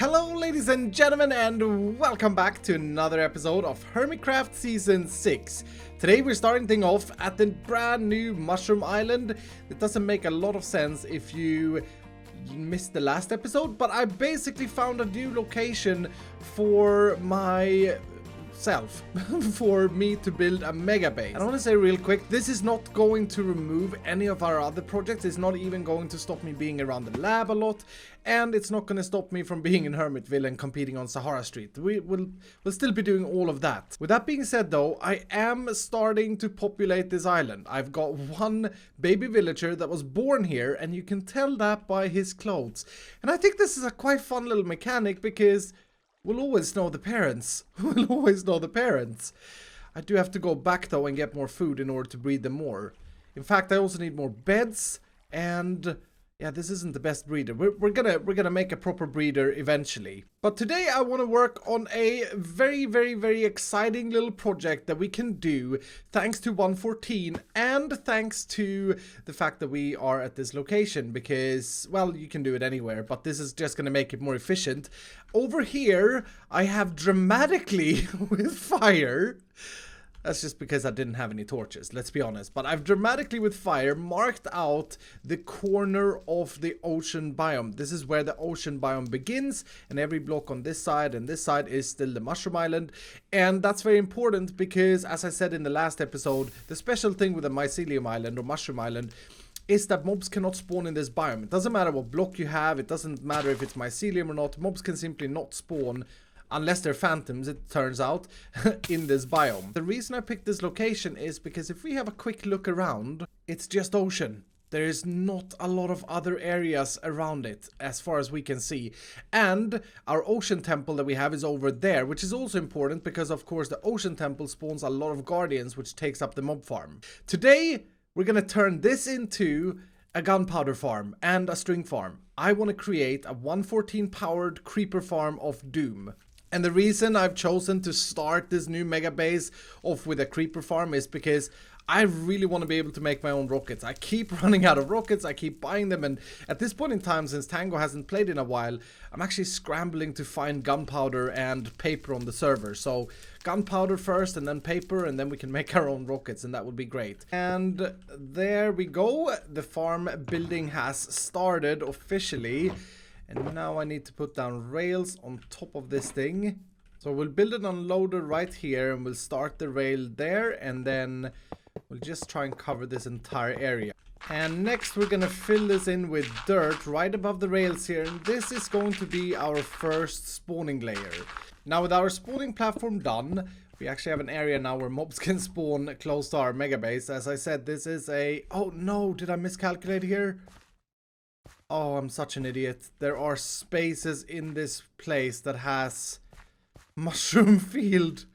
Hello ladies and gentlemen, and welcome back to another episode of Hermitcraft Season 6. Today we're starting things off at the brand new Mushroom Island. It doesn't make a lot of sense if you missed the last episode, but I basically found a new location for myself for me to build a mega base. And I want to say real quick, this is not going to remove any of our other projects. It's not even going to stop me being around the lab a lot, and it's not going to stop me from being in Hermitville and competing on Sahara Street. We'll still be doing all of that. With that being said though, I am starting to populate this island. I've got one baby villager that was born here, and you can tell that by his clothes. And I think this is a quite fun little mechanic because we'll always know the parents. We'll always know the parents. I do have to go back though and get more food in order to breed them more. In fact, I also need more beds, and yeah, this isn't the best breeder. We're gonna make a proper breeder eventually. But today I want to work on a very exciting little project that we can do thanks to 114 and thanks to the fact that we are at this location, because, well, you can do it anywhere, but this is just gonna make it more efficient. Over here I have dramatically with fire. That's just because I didn't have any torches, let's be honest. But I've dramatically with fire marked out the corner of the ocean biome. This is where the ocean biome begins, and every block on this side and this side is still the Mushroom Island. And that's very important because, as I said in the last episode, the special thing with the Mycelium Island or Mushroom Island is that mobs cannot spawn in this biome. It doesn't matter what block you have, it doesn't matter if it's mycelium or not, mobs can simply not spawn unless they're phantoms, it turns out, in this biome. The reason I picked this location is because if we have a quick look around, it's just ocean. There is not a lot of other areas around it, as far as we can see. And our ocean temple that we have is over there, which is also important because, of course, the ocean temple spawns a lot of guardians, which takes up the mob farm. Today, we're gonna turn this into a gunpowder farm and a string farm. I want to create a 114 powered creeper farm of doom. And the reason I've chosen to start this new mega base off with a creeper farm is because I really want to be able to make my own rockets. I keep running out of rockets, I keep buying them, and at this point in time, since Tango hasn't played in a while, I'm actually scrambling to find gunpowder and paper on the server. So gunpowder first and then paper, and then we can make our own rockets, and that would be great. And there we go. The farm building has started officially. And now I need to put down rails on top of this thing. So we'll build an unloader right here, and we'll start the rail there, and then we'll just try and cover this entire area. And next we're gonna fill this in with dirt right above the rails here, and this is going to be our first spawning layer. Now with our spawning platform done, we actually have an area now where mobs can spawn close to our mega base. As I said, this is a... Oh no, did I miscalculate here? Oh, I'm such an idiot. There are spaces in this place that has mushroom field.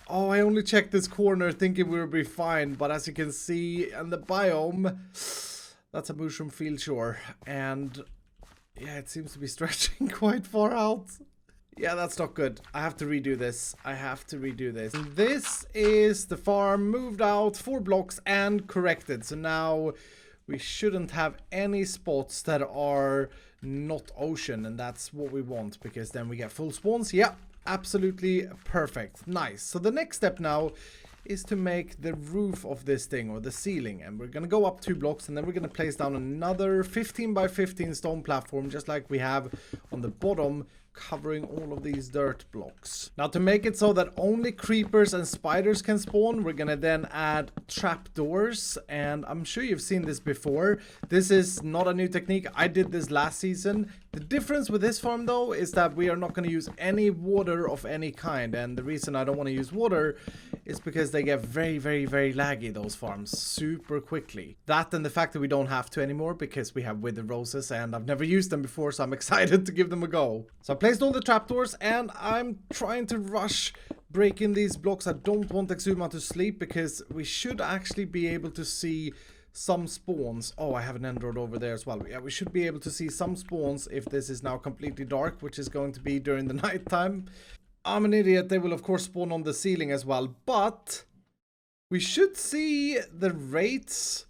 Oh, I only checked this corner thinking we would be fine, but as you can see in the biome, that's a mushroom field, sure. And yeah, it seems to be stretching quite far out. Yeah, that's not good. I have to redo this. I have to redo this. And this is the farm moved out 4 blocks and corrected. So now we shouldn't have any spots that are not ocean, and that's what we want, because then we get full spawns. Yeah, absolutely perfect. Nice. So the next step now is to make the roof of this thing, or the ceiling, and we're gonna go up 2 blocks, and then we're gonna place down another 15 by 15 stone platform, just like we have on the bottom, covering all of these dirt blocks. Now to make it so that only creepers and spiders can spawn, we're gonna then add trapdoors, and I'm sure you've seen this before. This is not a new technique. I did this last season. The difference with this farm though is that we are not going to use any water of any kind, and the reason I don't want to use water is because they get very laggy, those farms, super quickly. That and the fact that we don't have to anymore because we have wither roses, and I've never used them before, so I'm excited to give them a go. So I placed all the trapdoors, and I'm trying to rush breaking these blocks. I don't want Exuma to sleep because we should actually be able to see some spawns. Oh, I have an end rod over there as well. Yeah, we should be able to see some spawns if this is now completely dark, which is going to be during the night time. I'm an idiot. They will of course spawn on the ceiling as well, but we should see the rates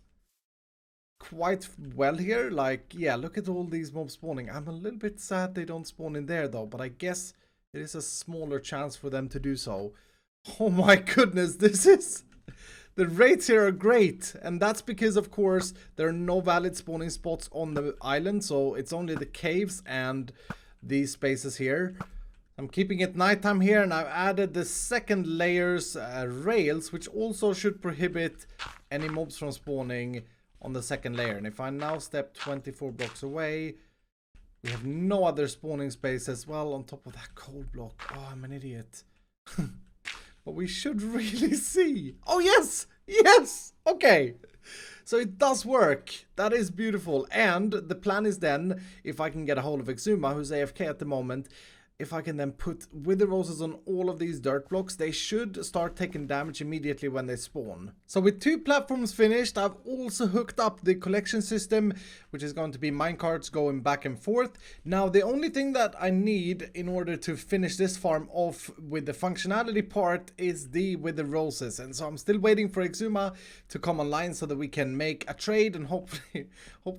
quite well here. Like, yeah, look at all these mobs spawning. I'm a little bit sad they don't spawn in there though, but I guess it is a smaller chance for them to do so. Oh my goodness, this is... The rates here are great, and that's because, of course, there are no valid spawning spots on the island, so it's only the caves and these spaces here. I'm keeping it nighttime here, and I've added the second layer's rails, which also should prohibit any mobs from spawning on the second layer. And if I now step 24 blocks away, we have no other spawning spaces. Well, on top of that coal block. Oh, I'm an idiot. But we should really see. Oh, yes! Yes! Okay. So it does work. That is beautiful. And the plan is then, if I can get a hold of Exuma, who's AFK at the moment, if I can then put Wither Roses on all of these dirt blocks, they should start taking damage immediately when they spawn. So with 2 platforms finished, I've also hooked up the collection system, which is going to be minecarts going back and forth. Now, the only thing that I need in order to finish this farm off with the functionality part is the Wither Roses. And so I'm still waiting for Exuma to come online so that we can make a trade, and hopefully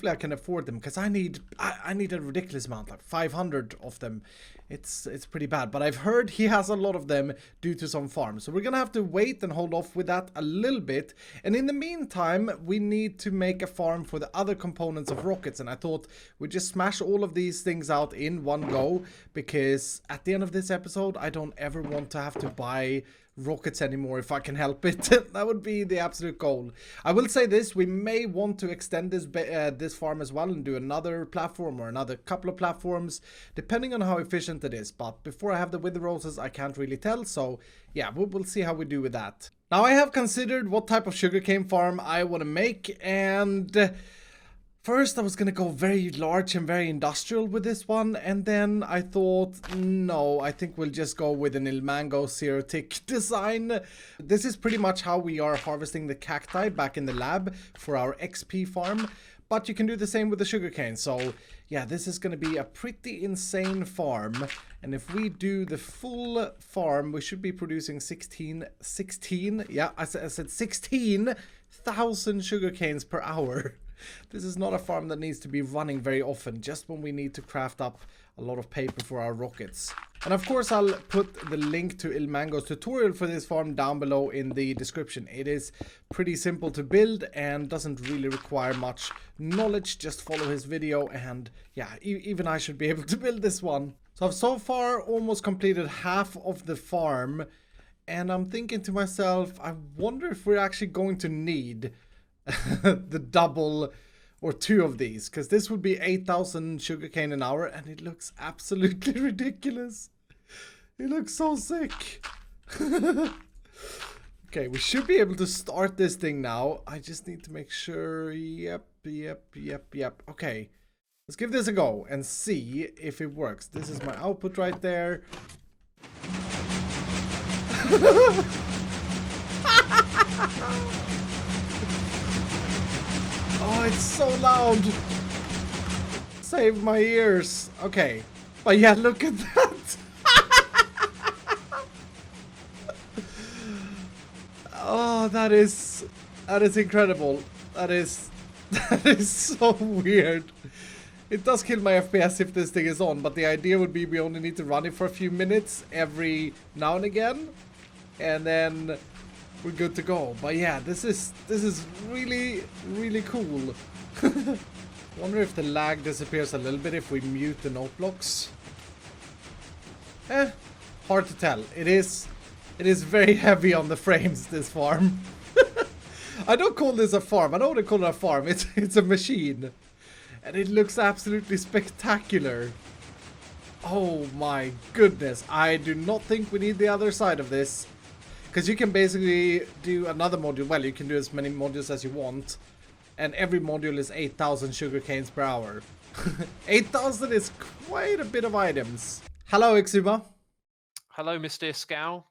I can afford them, because I need a ridiculous amount, like 500 of them. It's pretty bad, but I've heard he has a lot of them due to some farms. So we're gonna have to wait and hold off with that a little bit. And in the meantime, we need to make a farm for the other components of rockets. And I thought we'd just smash all of these things out in one go, because at the end of this episode, I don't ever want to have to buy rockets anymore if I can help it. That would be the absolute goal. I will say this, we may want to extend this farm as well and do another platform or another couple of platforms, depending on how efficient it is. But before I have the Wither Roses, I can't really tell. So yeah, we'll see how we do with that. Now, I have considered what type of sugarcane farm I want to make, and first I was gonna go very large and very industrial with this one, and then I thought, no, I think we'll just go with an Ilmango zero tick design. This is pretty much how we are harvesting the cacti back in the lab for our XP farm, but you can do the same with the sugarcane. So yeah, this is gonna be a pretty insane farm, and if we do the full farm, we should be producing 16, yeah, I said 16,000 sugarcanes per hour. This is not a farm that needs to be running very often, just when we need to craft up a lot of paper for our rockets. And of course, I'll put the link to Ilmango's tutorial for this farm down below in the description. It is pretty simple to build and doesn't really require much knowledge. Just follow his video, and yeah, even I should be able to build this one. So I've so far almost completed half of the farm, and I'm thinking to myself, I wonder if we're actually going to need the double or 2 of these, because this would be 8,000 sugarcane an hour, and it looks absolutely ridiculous. It looks so sick. Okay, we should be able to start this thing now. I just need to make sure. Yep. Okay, let's give this a go and see if it works. This is my output right there. Oh, it's so loud. Save my ears. Okay. But yeah, look at that. Oh, that is incredible. That is so weird. It does kill my FPS if this thing is on, but the idea would be we only need to run it for a few minutes every now and again, and then we're good to go. But yeah, this is really, really cool. Wonder if the lag disappears a little bit if we mute the note blocks. Hard to tell. It is very heavy on the frames, this farm. I don't call this a farm. I don't want to call it a farm. It's a machine. And it looks absolutely spectacular. Oh my goodness. I do not think we need the other side of this. Because you can basically do another module. Well, you can do as many modules as you want. And every module is 8,000 sugarcanes per hour. 8,000 is quite a bit of items. Hello, Exuma. Hello, Mr. Iskall.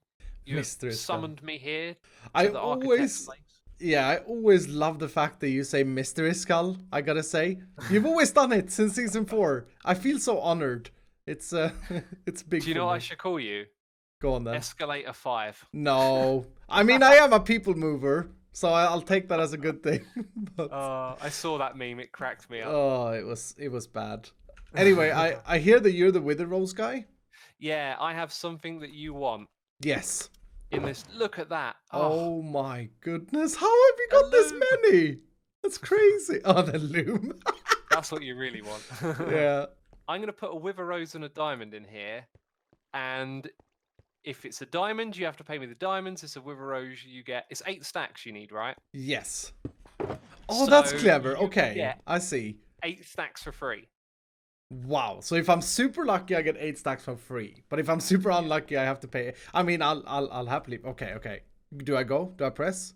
You summoned me here to the architect's place. Yeah, I always love the fact that you say Mr. Iskall, I gotta say. You've always done it since season 4. I feel so honored. It's it's big. Do you know what I should call you? Go on then. Escalator 5. No. I mean, I am a people mover, So I'll take that as a good thing. But... I saw that meme. It cracked me up. Oh, it was bad. Anyway, I hear that you're the Wither Rose guy. Yeah, I have something that you want. Yes. In this, look at that. Oh my goodness. How have you got this many? That's crazy. Oh, the loom. That's what you really want. Yeah. I'm going to put a Wither Rose and a diamond in here. And if it's a diamond, you have to pay me the diamonds. It's a Wither Rose, you get... It's 8 stacks you need, right? Yes. Oh, so that's clever. Okay, I see. 8 stacks for free. Wow. So if I'm super lucky, I get 8 stacks for free. But if I'm super unlucky, I have to pay. I mean, I'll happily. Okay. Do I go? Do I press?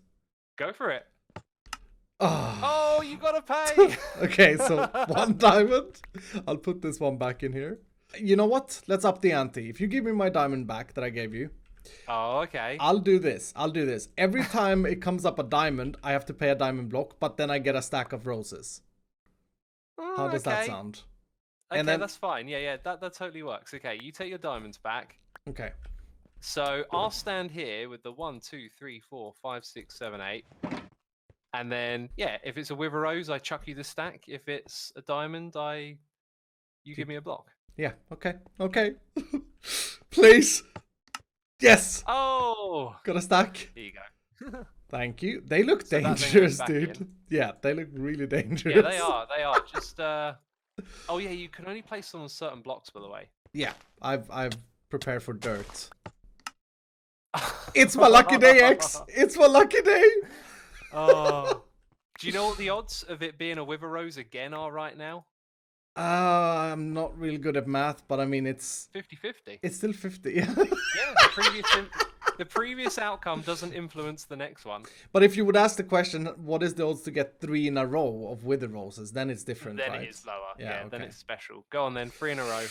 Go for it. Oh, you gotta pay. Okay, so 1 diamond. I'll put this one back in here. You know what? Let's up the ante. If you give me my diamond back that I gave you. Oh, okay. I'll do this. Every time it comes up a diamond, I have to pay a diamond block, but then I get a stack of roses. How does that sound? Okay, and then... that's fine. Yeah, that totally works. Okay, you take your diamonds back. Okay. So I'll stand here with the 1, 2, 3, 4, 5, 6, 7, 8. And then, yeah, if it's a Wither Rose, I chuck you the stack. If it's a diamond, you give me a block. Yeah, okay. Please. Yes. Oh. Got a stack. Here you go. Thank you. They look dangerous, dude. Yeah, they look really dangerous. Yeah, they are. Just oh yeah, you can only place them on certain blocks, by the way. Yeah, I've prepared for dirt. It's my lucky day, X. It's my lucky day. Oh. Do you know what the odds of it being a Wither Rose again are right now? I'm not real good at math, but I mean it's 50-50. It's still 50. Yeah, the previous outcome doesn't influence the next one. But if you would ask the question, what is the odds to get 3 in a row of Wither Roses, then it's different, then right? It is lower. Yeah, okay. Then it's special. Go on then, 3 in a row.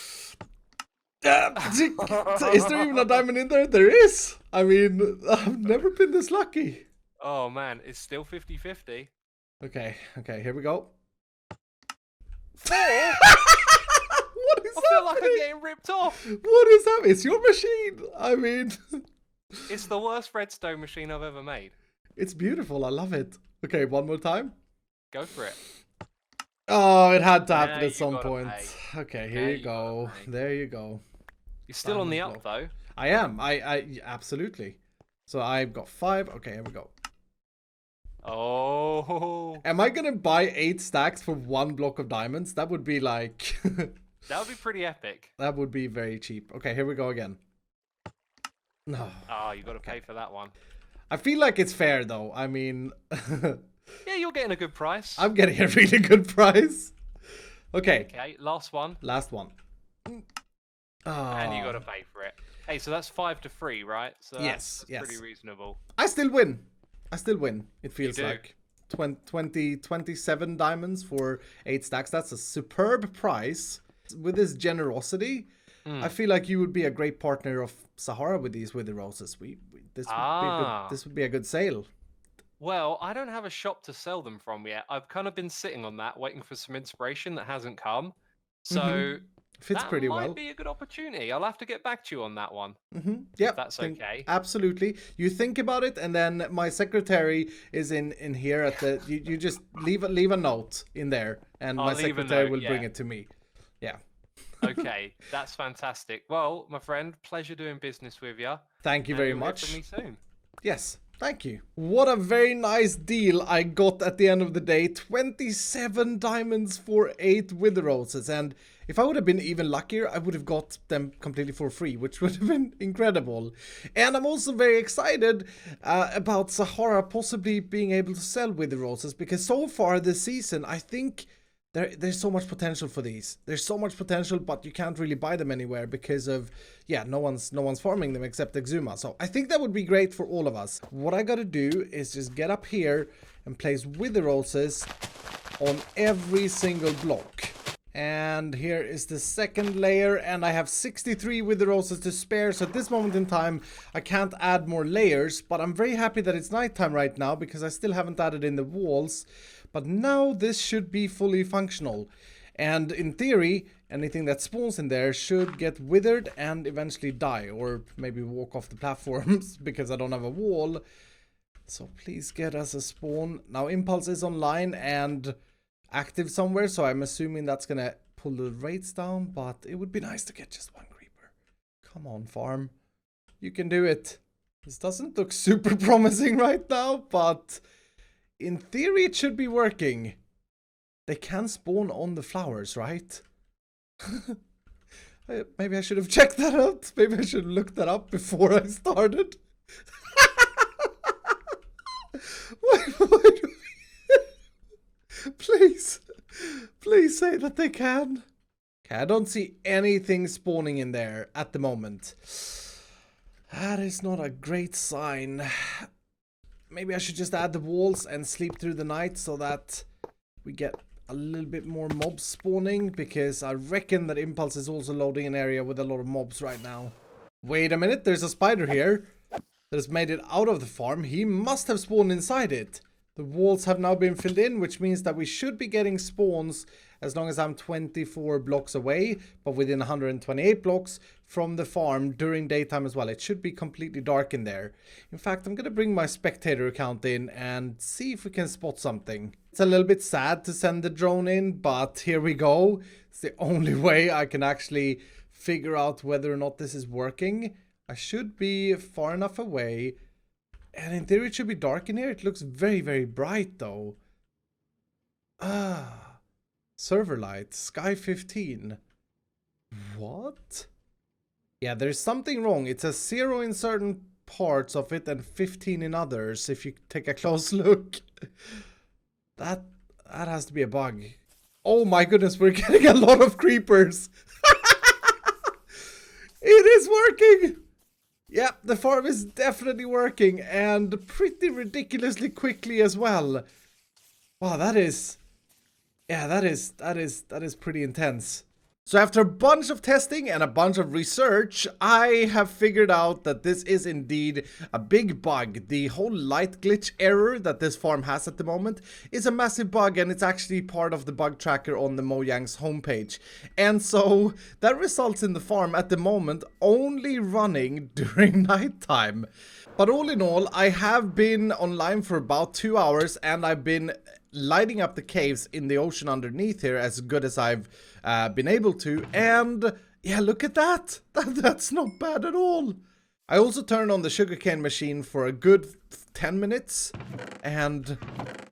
Is there even a diamond in there? There is. I mean, I've never been this lucky. Oh man, it's still 50-50. Okay, here we go. 4? What is I feel like I'm getting ripped off. What is that? It's your machine. I mean, it's the worst redstone machine I've ever made. It's beautiful. I love it. Okay, one more time. Go for it. Oh, it had to happen at some point. Okay, here you go. There you go. You're still on the up though. I am. I absolutely. So I've got 5. Okay, here we go. Oh. Am I gonna buy 8 stacks for 1 block of diamonds? That would be like... That would be pretty epic. That would be very cheap. Okay, here we go again. No. Oh, you got to pay for that one. I feel like it's fair though. I mean... Yeah, you're getting a good price. I'm getting a really good price. Okay. Okay, last one. Last one. Oh. And you got to pay for it. Hey, so that's 5 to 3, right? So that's pretty reasonable. I still win. It feels like 27 diamonds for 8 stacks. That's a superb price. With this generosity, I feel like you would be a great partner of Sahara with these Wither Roses. This would be a good sale. Well, I don't have a shop to sell them from yet. I've kind of been sitting on that, waiting for some inspiration that hasn't come. So fits pretty well. That might be a good opportunity. I'll have to get back to you on that one. Yeah, that's okay. Absolutely. You think about it, and then my secretary is in here at the. You just leave a note in there, and my secretary will bring it to me. Yeah. Okay, that's fantastic. Well, my friend, pleasure doing business with you. Thank you very much. Hear from me soon. Yes. Thank you. What a very nice deal I got at the end of the day. 27 diamonds for 8 Wither Roses. And if I would have been even luckier, I would have got them completely for free, which would have been incredible. And I'm also very excited about Sahara possibly being able to sell Wither Roses, because so far this season, I think there's so much potential for these. There's so much potential, but you can't really buy them anywhere because of, no one's farming them except Exuma. So I think that would be great for all of us. What I gotta do is just get up here and place Wither Roses on every single block. And here is the second layer, and I have 63 Wither Roses to spare. So at this moment in time, I can't add more layers, but I'm very happy that it's nighttime right now because I still haven't added in the walls. But now this should be fully functional. And in theory, anything that spawns in there should get withered and eventually die. Or maybe walk off the platforms because I don't have a wall. So please get us a spawn. Now Impulse is online and active somewhere, so I'm assuming that's gonna pull the rates down, but it would be nice to get just one creeper. Come on, farm. You can do it. This doesn't look super promising right now, but in theory it should be working. They can spawn on the flowers, right? Maybe I should have checked that out. Maybe I should have looked that up before I started. Please. Please say that they can. Okay, I don't see anything spawning in there at the moment. That is not a great sign. Maybe I should just add the walls and sleep through the night so that we get a little bit more mobs spawning, because I reckon that Impulse is also loading an area with a lot of mobs right now. Wait a minute, there's a spider here that has made it out of the farm. He must have spawned inside it. The walls have now been filled in, which means that we should be getting spawns as long as I'm 24 blocks away, but within 128 blocks from the farm during daytime as well. It should be completely dark in there. In fact, I'm going to bring my spectator account in and see if we can spot something. It's a little bit sad to send the drone in, but here we go. It's the only way I can actually figure out whether or not this is working. I should be far enough away. And in theory, it should be dark in here. It looks very, very bright, though. Server light. Sky 15. What? Yeah, there's something wrong. It says 0 in certain parts of it and 15 in others, if you take a close look. That has to be a bug. Oh my goodness, we're getting a lot of creepers. It is working! Yep, the farm is definitely working, and pretty ridiculously quickly as well. Wow, that is pretty intense. So after a bunch of testing and a bunch of research, I have figured out that this is indeed a big bug. The whole light glitch error that this farm has at the moment is a massive bug, and it's actually part of the bug tracker on the Mojang's homepage. And so that results in the farm at the moment only running during nighttime. But all in all, I have been online for about 2 hours, and I've been lighting up the caves in the ocean underneath here as good as I've been able to, and yeah, look at that. That's not bad at all. I also turned on the sugarcane machine for a good 10 minutes, and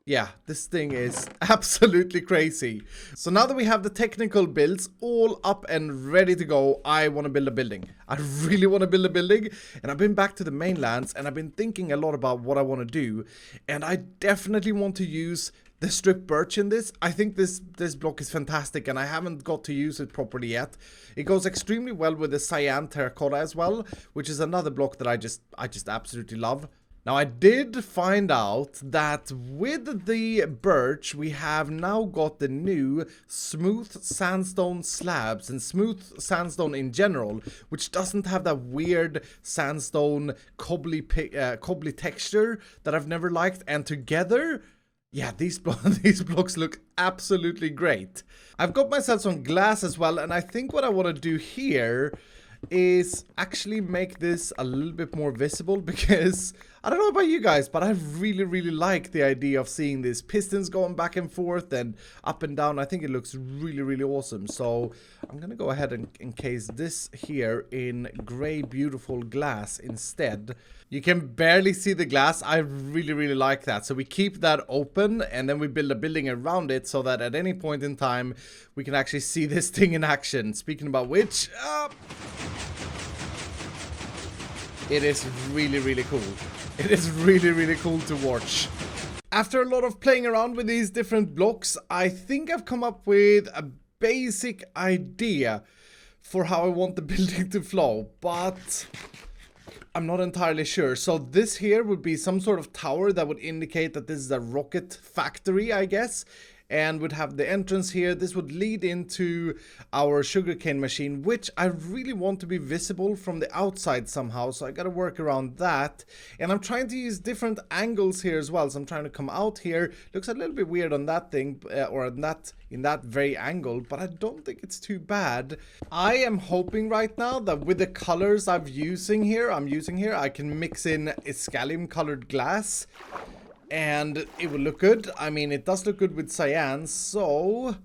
yeah, this thing is absolutely crazy. So now that we have the technical builds all up and ready to go, I want to build a building. I really want to build a building, and I've been back to the mainlands, and I've been thinking a lot about what I want to do, and I definitely want to use the strip birch in this. I think this block is fantastic, and I haven't got to use it properly yet. It goes extremely well with the cyan terracotta as well, which is another block that I just absolutely love. Now, I did find out that with the birch, we have now got the new smooth sandstone slabs and smooth sandstone in general, which doesn't have that weird sandstone cobbly texture that I've never liked, and together, yeah, these blocks look absolutely great. I've got myself some glass as well, and I think what I want to do here is actually make this a little bit more visible, because I don't know about you guys, but I really like the idea of seeing these pistons going back and forth and up and down. I think it looks really awesome. So I'm gonna go ahead and encase this here in gray beautiful glass instead. You can barely see the glass. I really like that. So we keep that open, and then we build a building around it so that at any point in time we can actually see this thing in action. Speaking about which, it is really cool. It is really cool to watch. After a lot of playing around with these different blocks, I think I've come up with a basic idea for how I want the building to flow, but I'm not entirely sure. So this here would be some sort of tower that would indicate that this is a rocket factory, I guess. and would have the entrance here. This would lead into our sugarcane machine, which I really want to be visible from the outside somehow, so I gotta work around that. And I'm trying to use different angles here as well, so I'm trying to come out here. Looks a little bit weird on that thing, or in that very angle, but I don't think it's too bad. I am hoping right now that with the colors I'm using here, I can mix in iskall colored glass and it will look good. I mean, it does look good with cyan, so...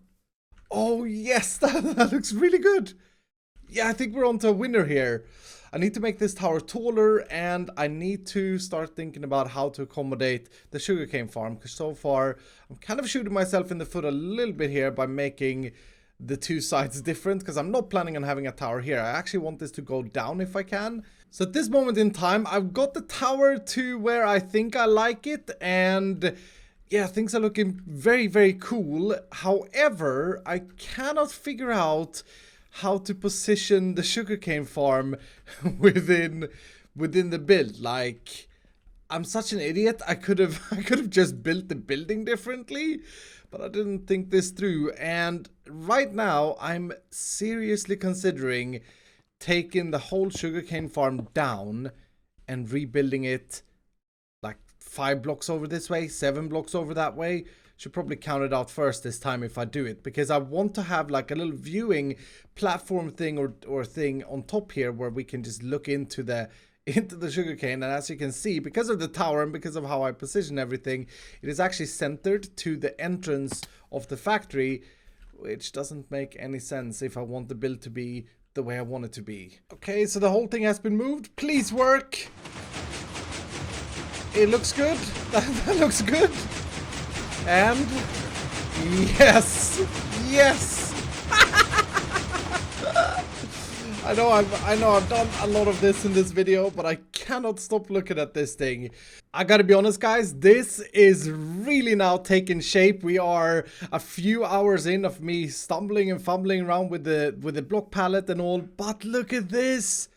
Oh yes, that looks really good. Yeah, I think we're on to a winner here. I need to make this tower taller, and I need to start thinking about how to accommodate the sugarcane farm, because so far I'm kind of shooting myself in the foot a little bit here by making the two sides different, because I'm not planning on having a tower here. I actually want this to go down if I can. So at this moment in time, I've got the tower to where I think I like it, and yeah, things are looking very, very cool. However, I cannot figure out how to position the sugarcane farm within the build. Like, I'm such an idiot. I could have just built the building differently, but I didn't think this through. And right now, I'm seriously considering taking the whole sugarcane farm down and rebuilding it like 5 blocks over this way, 7 blocks over that way. Should probably count it out first this time if I do it, because I want to have like a little viewing platform thing or thing on top here where we can just look into the sugarcane. And as you can see, because of the tower and because of how I position everything, it is actually centered to the entrance of the factory, which doesn't make any sense if I want the build to be the way I want it to be. Okay, so the whole thing has been moved. Please work. It looks good. That looks good. And yes, yes. I know I've done a lot of this in this video, but I cannot stop looking at this thing. I gotta be honest, guys, this is really now taking shape. We are a few hours in of me stumbling and fumbling around with the block palette and all, but look at this.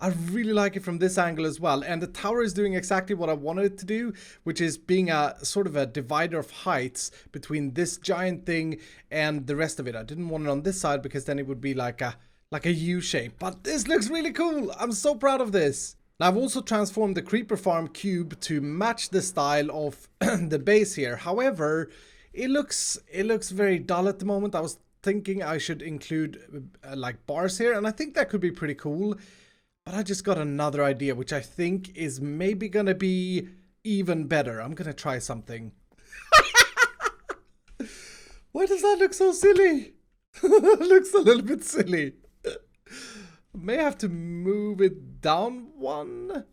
I really like it from this angle as well. And the tower is doing exactly what I wanted it to do, which is being a sort of a divider of heights between this giant thing and the rest of it. I didn't want it on this side because then it would be like a U shape. But this looks really cool. I'm so proud of this. Now, I've also transformed the creeper farm cube to match the style of the base here. However, it looks very dull at the moment. I was thinking I should include like bars here, and I think that could be pretty cool. But I just got another idea, which I think is maybe gonna be even better. I'm gonna try something. Why does that look so silly? It looks a little bit silly. May have to move it down one.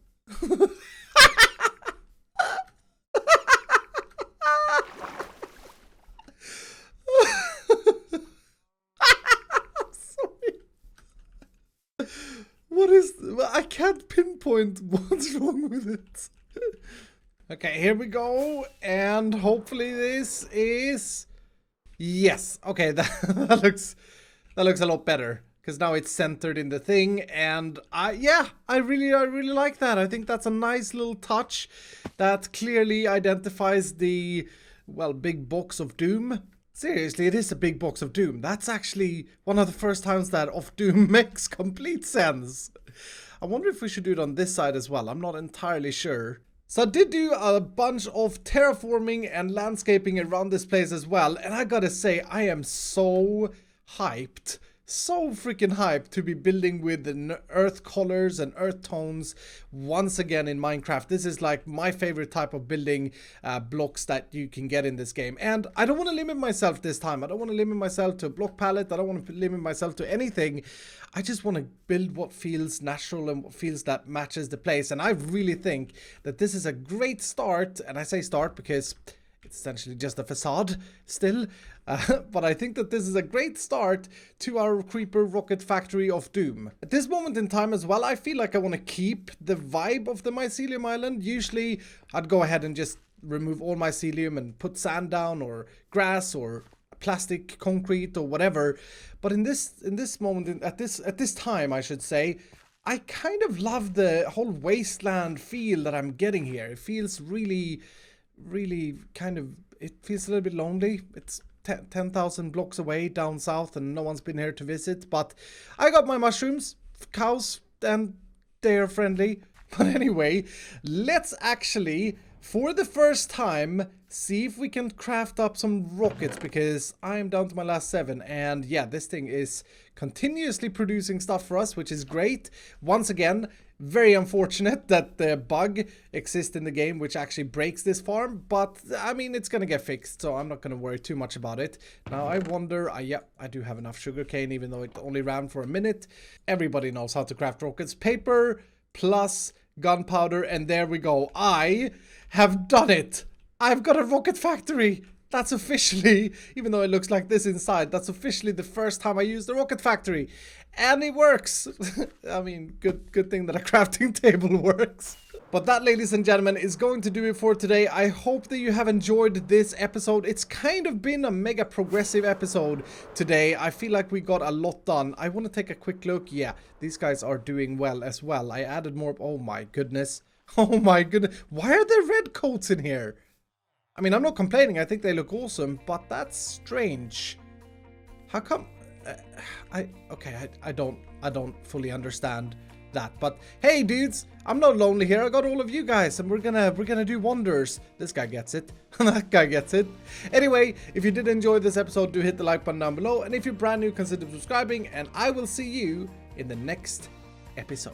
I can't pinpoint what's wrong with it. Okay, here we go. And hopefully this is... Yes. Okay, that looks a lot better. Because now it's centered in the thing. And I really like that. I think that's a nice little touch that clearly identifies the, well, big box of doom. Seriously, it is a big box of doom. That's actually one of the first times that of doom makes complete sense. I wonder if we should do it on this side as well. I'm not entirely sure. So I did do a bunch of terraforming and landscaping around this place as well. And I gotta say, I am so hyped. So freaking hyped to be building with the earth colors and earth tones once again in Minecraft. This is like my favorite type of building blocks that you can get in this game. And I don't want to limit myself this time. I don't want to limit myself to a block palette. I don't want to limit myself to anything. I just want to build what feels natural and what feels that matches the place. And I really think that this is a great start. And I say start because it's essentially just a facade still. But I think that this is a great start to our creeper rocket factory of doom. At this moment in time as well, I feel like I want to keep the vibe of the mycelium island. Usually I'd go ahead and just remove all mycelium and put sand down or grass or plastic concrete or whatever. But in this moment, at this time, I should say, I kind of love the whole wasteland feel that I'm getting here. It feels really kind of it feels a little bit lonely. It's 10,000 blocks away down south and no one's been here to visit. But I got my mushrooms, cows, and they're friendly. But anyway, let's actually, for the first time, see if we can craft up some rockets, because I'm down to my last 7. And yeah, this thing is continuously producing stuff for us, which is great. Once again, very unfortunate that the bug exists in the game which actually breaks this farm, but I mean, it's gonna get fixed, so I'm not gonna worry too much about it. Now I wonder, yeah, I do have enough sugarcane, even though it only ran for a minute. Everybody knows how to craft rockets. Paper plus gunpowder, and there we go. I have done it. I've got a rocket factory. That's officially, even though it looks like this inside, that's officially the first time I used the rocket factory. And it works. I mean, good thing that a crafting table works. But that, ladies and gentlemen, is going to do it for today. I hope that you have enjoyed this episode. It's kind of been a mega progressive episode today. I feel like we got a lot done. I want to take a quick look. Yeah, these guys are doing well as well. I added more. Oh my goodness. Oh my goodness. Why are there red coats in here? I mean, I'm not complaining. I think they look awesome, but that's strange. How come? I don't fully understand that. But hey, dudes, I'm not lonely here. I got all of you guys, and we're gonna do wonders. This guy gets it. That guy gets it. Anyway, if you did enjoy this episode, do hit the like button down below, and if you're brand new, consider subscribing, and I will see you in the next episode.